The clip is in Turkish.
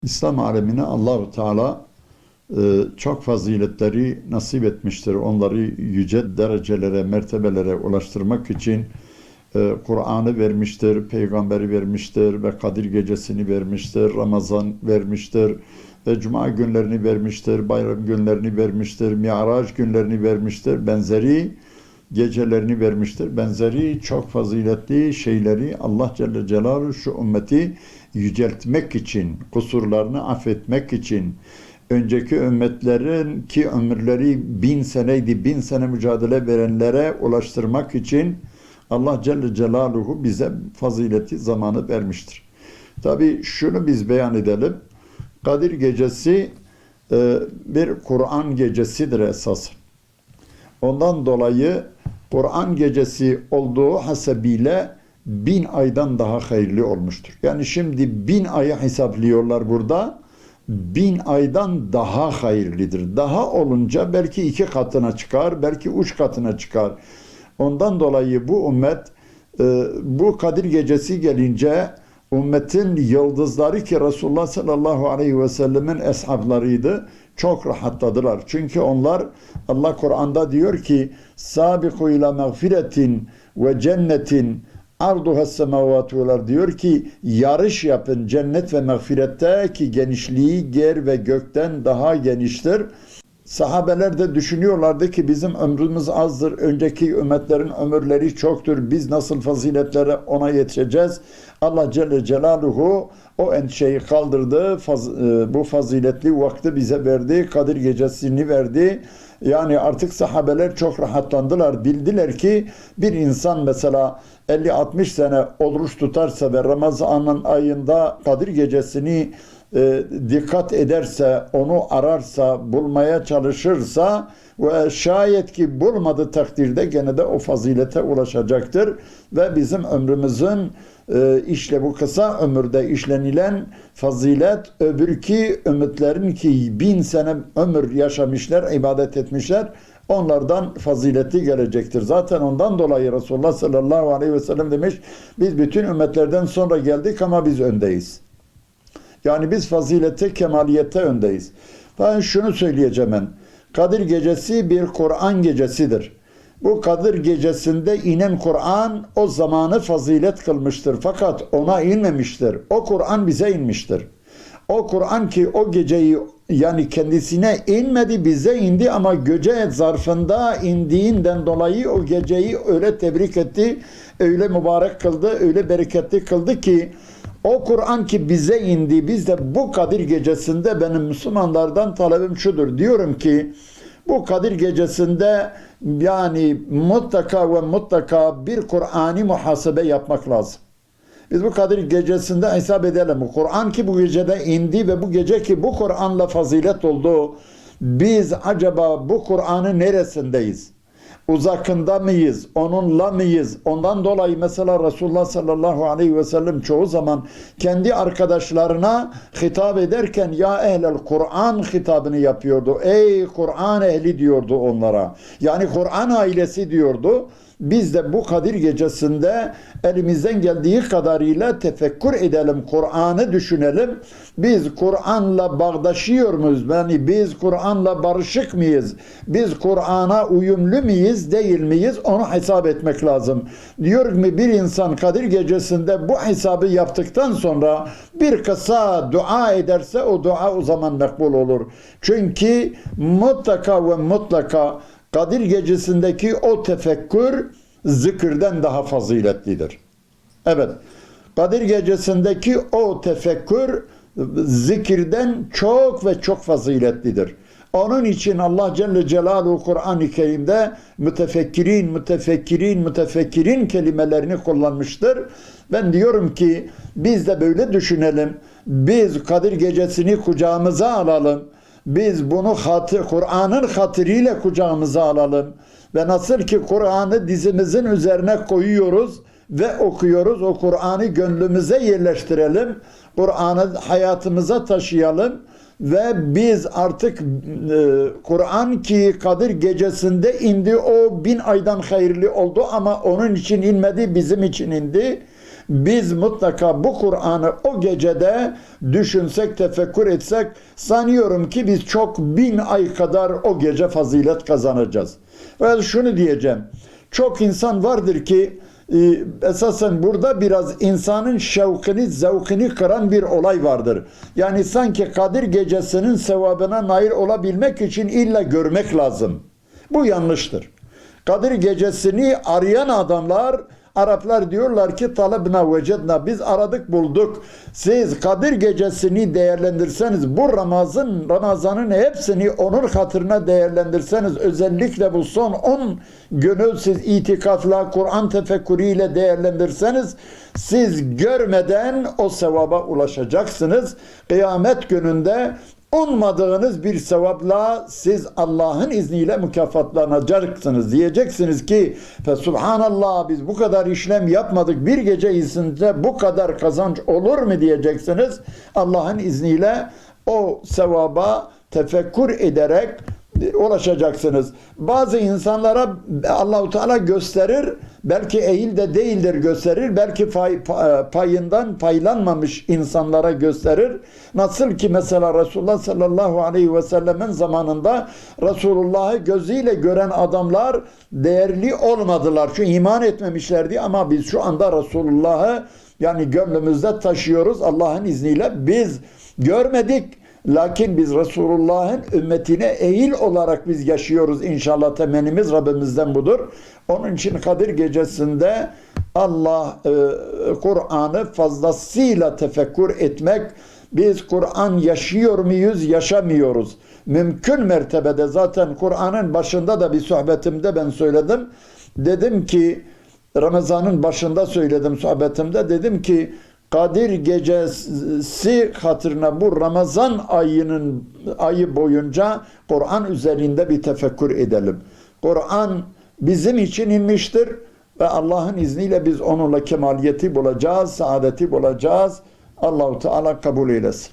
İslam alemine Allahu Teala çok faziletleri nasip etmiştir. Onları yüce derecelere, mertebelere ulaştırmak için Kur'an'ı vermiştir, peygamberi vermiştir ve Kadir Gecesi'ni vermiştir, Ramazan vermiştir ve Cuma günlerini vermiştir, bayram günlerini vermiştir, Mi'raç günlerini vermiştir, benzeri gecelerini vermiştir. Benzeri çok faziletli şeyleri Allah Celle Celaluhu şu ümmeti yüceltmek için, kusurlarını affetmek için, önceki ümmetlerin ki ömürleri 1000 seneydi, 1000 sene mücadele verenlere ulaştırmak için Allah Celle Celaluhu bize fazileti zamanı vermiştir. Tabi şunu biz beyan edelim. Kadir Gecesi bir Kur'an gecesidir esas. Ondan dolayı Kur'an gecesi olduğu hasebiyle 1000 aydan daha hayırlı olmuştur. Yani şimdi 1000 ayı hesaplıyorlar burada. 1000 aydan daha hayırlıdır. Daha olunca belki 2 katına çıkar, belki 3 katına çıkar. Ondan dolayı bu ümmet bu Kadir Gecesi gelince ümmetin yıldızları ki Resulullah sallallahu aleyhi ve sellemin eshablarıydı. Çok rahatladılar. Çünkü onlar Allah Kur'an'da diyor ki "Sabiku ila mağfiretin ve cennetin arduha semavatu vel ard" diyor ki yarış yapın cennet ve mağfirette ki genişliği yer ve gökten daha geniştir. Sahabeler de düşünüyorlardı ki bizim ömrümüz azdır, önceki ümmetlerin ömürleri çoktur, biz nasıl faziletlere ona yetişeceğiz? Allah Celle Celaluhu o endişeyi kaldırdı, bu faziletli vakti bize verdi, Kadir Gecesi'ni verdi. Yani artık sahabeler çok rahatlandılar, bildiler ki bir insan mesela 50-60 sene oruç tutarsa ve Ramazan'ın ayında Kadir Gecesi'ni dikkat ederse, onu ararsa, bulmaya çalışırsa ve şayet ki bulmadığı takdirde gene de o fazilete ulaşacaktır. Ve bizim ömrümüzün işte bu kısa ömürde işlenilen fazilet öbürki ümitlerin ki 1000 sene ömür yaşamışlar, ibadet etmişler, onlardan fazileti gelecektir. Zaten ondan dolayı Resulullah sallallahu aleyhi ve sellem demiş, biz bütün ümmetlerden sonra geldik ama biz öndeyiz. Yani biz fazilete, kemaliyette öndeyiz. Ben şunu söyleyeceğim ben. Kadir Gecesi bir Kur'an gecesidir. Bu Kadir Gecesi'nde inen Kur'an o zamanı fazilet kılmıştır. Fakat ona inmemiştir. O Kur'an bize inmiştir. O Kur'an ki o geceyi yani kendisine inmedi, bize indi ama gece zarfında indiğinden dolayı o geceyi öyle tebrik etti, öyle mübarek kıldı, öyle bereketli kıldı ki o Kur'an ki bize indi, biz de bu Kadir Gecesi'nde benim Müslümanlardan talebim şudur. Diyorum ki bu Kadir Gecesi'nde yani mutlaka ve mutlaka bir Kur'ani muhasebe yapmak lazım. Biz bu Kadir Gecesi'nde hesap edelim. Kur'an ki bu gecede indi ve bu gece ki bu Kur'an'la fazilet oldu. Biz acaba bu Kur'an'ın neresindeyiz? Uzakında mıyız? Onunla mıyız? Ondan dolayı mesela Resulullah sallallahu aleyhi ve sellem çoğu zaman kendi arkadaşlarına hitap ederken ya ehlel Kur'an hitabını yapıyordu. Ey Kur'an ehli diyordu onlara. Yani Kur'an ailesi diyordu. Biz de bu Kadir Gecesi'nde elimizden geldiği kadarıyla tefekkür edelim, Kur'an'ı düşünelim. Biz Kur'an'la bağdaşıyor muyuz? Yani biz Kur'an'la barışık mıyız? Biz Kur'an'a uyumlu muyuz, değil miyiz? Onu hesap etmek lazım. Diyor ki bir insan Kadir Gecesi'nde bu hesabı yaptıktan sonra bir kısa dua ederse o dua o zaman makbul olur. Çünkü mutlaka ve mutlaka Kadir Gecesi'ndeki o tefekkür zikirden daha faziletlidir. Evet, Kadir Gecesi'ndeki o tefekkür zikirden çok ve çok faziletlidir. Onun için Allah Celle Celaluhu Kur'an-ı Kerim'de mütefekkirin, mütefekkirin, mütefekkirin kelimelerini kullanmıştır. Ben diyorum ki biz de böyle düşünelim. Biz Kadir Gecesi'ni kucağımıza alalım. Biz bunu Kur'an'ın hatırıyla kucağımıza alalım. Ve nasıl ki Kur'an'ı dizimizin üzerine koyuyoruz ve okuyoruz, o Kur'an'ı gönlümüze yerleştirelim. Kur'an'ı hayatımıza taşıyalım. Ve biz artık Kur'an ki Kadir Gecesi'nde indi, o 1000 aydan hayırlı oldu ama onun için inmedi, bizim için indi. biz mutlaka bu Kur'an'ı o gecede düşünsek, tefekkür etsek, sanıyorum ki biz çok 1000 ay kadar o gece fazilet kazanacağız. Ve şunu diyeceğim, çok insan vardır ki esasen burada biraz insanın şevkini, zevkini kıran bir olay vardır. Yani sanki Kadir Gecesi'nin sevabına nail olabilmek için illa görmek lazım. Bu yanlıştır. Kadir Gecesi'ni arayan adamlar, Araplar diyorlar ki talabna vecedna, biz aradık bulduk. Siz Kadir Gecesi'ni değerlendirseniz, bu Ramazan'ın hepsini onun hatırına değerlendirseniz, özellikle bu son 10 günü siz itikafla, Kur'an tefekkürüyle değerlendirseniz, siz görmeden o sevaba ulaşacaksınız. Kıyamet gününde ummadığınız bir sevapla siz Allah'ın izniyle mükafatlanacaksınız. Diyeceksiniz ki Subhanallah, biz bu kadar işlem yapmadık, bir gece içinde bu kadar kazanç olur mu diyeceksiniz. Allah'ın izniyle o sevaba tefekkür ederek ulaşacaksınız. Bazı insanlara Allah-u Teala gösterir, belki ehil de değildir gösterir, belki payından paylanmamış insanlara gösterir. Nasıl ki mesela Resulullah sallallahu aleyhi ve sellemin zamanında Resulullah'ı gözüyle gören adamlar değerli olmadılar. Çünkü iman etmemişlerdi, ama biz şu anda Resulullah'ı yani gönlümüzde taşıyoruz. Allah'ın izniyle biz görmedik. Lakin biz Resulullah'ın ümmetine ehil olarak biz yaşıyoruz. İnşallah temennimiz Rabbimizden budur. Onun için Kadir Gecesi'nde Kur'an'ı fazlasıyla tefekkür etmek. Biz Kur'an yaşıyor muyuz, yaşamıyoruz. Mümkün mertebede, zaten Kur'an'ın başında da bir sohbetimde ben söyledim. Dedim ki, Ramazan'ın başında söyledim sohbetimde, dedim ki Kadir Gecesi hatırına bu Ramazan ayı boyunca Kur'an üzerinde bir tefekkür edelim. Kur'an bizim için inmiştir ve Allah'ın izniyle biz onunla kemaliyeti bulacağız, saadeti bulacağız. Allah-u Teala kabul eylesin.